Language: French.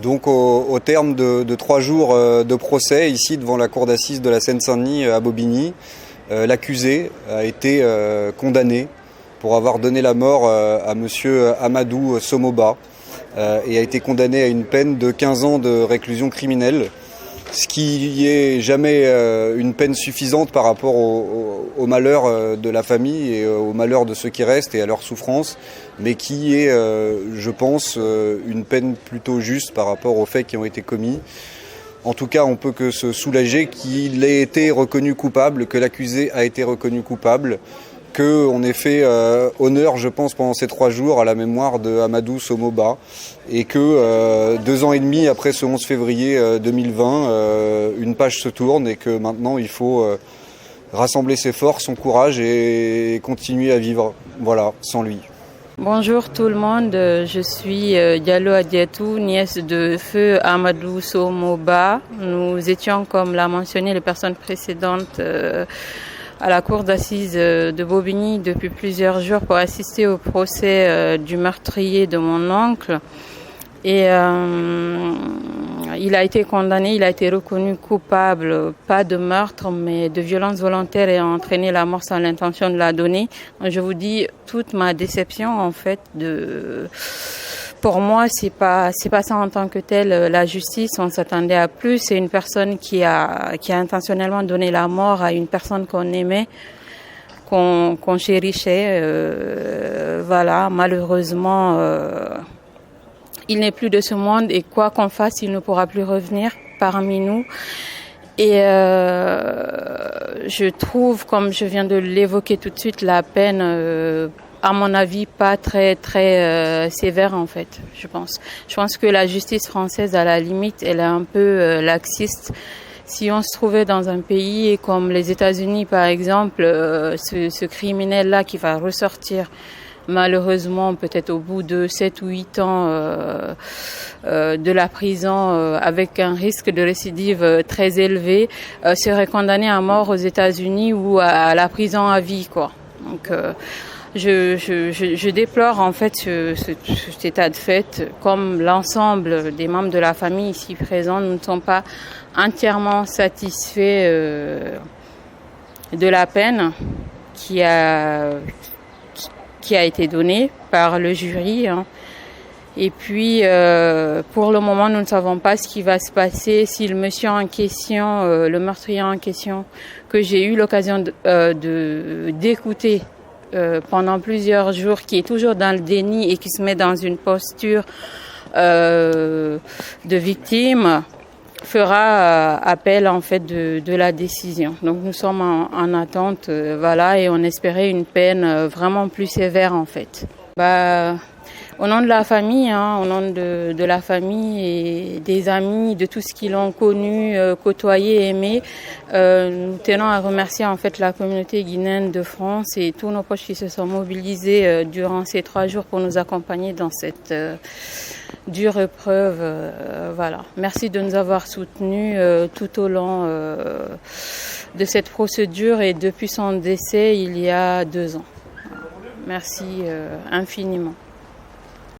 Donc au terme de 3 jours de procès ici devant la cour d'assises de la Seine-Saint-Denis à Bobigny, l'accusé a été condamné pour avoir donné la mort à monsieur Amadou Somoba et a été condamné à une peine de 15 ans de réclusion criminelle, ce qui n'est jamais une peine suffisante par rapport au malheur de la famille et au malheur de ceux qui restent et à leur souffrance, mais qui est, je pense, une peine plutôt juste par rapport aux faits qui ont été commis. En tout cas, on peut que se soulager qu'il ait été reconnu coupable, que l'accusé a été reconnu coupable, qu'on ait fait honneur, je pense, pendant ces 3 jours à la mémoire de Amadou Somoba et que 2 ans et demi après ce 11 février 2020, une page se tourne et que maintenant il faut rassembler ses forces, son courage et continuer à vivre, voilà, sans lui. Bonjour tout le monde, je suis Diallo Adiatou, nièce de feu Amadou Somoba. Nous étions, comme l'a mentionné les personnes précédentes, à la cour d'assises de Bobigny depuis plusieurs jours pour assister au procès du meurtrier de mon oncle. Et il a été condamné, il a été reconnu coupable, pas de meurtre, mais de violence volontaire et entraîné la mort sans l'intention de la donner. Je vous dis toute ma déception en fait pour moi, c'est pas ça en tant que tel la justice. On s'attendait à plus. C'est une personne qui a intentionnellement donné la mort à une personne qu'on aimait, qu'on chérissait. Voilà, malheureusement, il n'est plus de ce monde et quoi qu'on fasse, il ne pourra plus revenir parmi nous. Et je trouve, comme je viens de l'évoquer tout de suite, la peine à mon avis, pas très sévère en fait, je pense. Je pense que la justice française, à la limite, elle est un peu laxiste. Si on se trouvait dans un pays comme les États-Unis, par exemple, ce criminel-là qui va ressortir, malheureusement, peut-être au bout de 7 ou 8 ans de la prison, avec un risque de récidive très élevé, serait condamné à mort aux États-Unis ou à la prison à vie, quoi. Donc, je déplore en fait cet état de fait. Comme l'ensemble des membres de la famille ici présents, nous ne sommes pas entièrement satisfaits de la peine qui a été donnée par le jury. Et puis, pour le moment, nous ne savons pas ce qui va se passer si le monsieur en question, le meurtrier en question, que j'ai eu l'occasion d'écouter pendant plusieurs jours, qui est toujours dans le déni et qui se met dans une posture de victime, fera appel en fait de la décision. Donc nous sommes en attente, voilà, et on espérait une peine vraiment plus sévère en fait. Au nom de la famille, au nom de la famille et des amis, de tout ce qu'ils ont connu, côtoyé, aimé, nous tenons à remercier en fait la communauté guinéenne de France et tous nos proches qui se sont mobilisés durant ces 3 jours pour nous accompagner dans cette dure épreuve. Voilà. Merci de nous avoir soutenus tout au long de cette procédure et depuis son décès il y a 2 ans. Merci infiniment.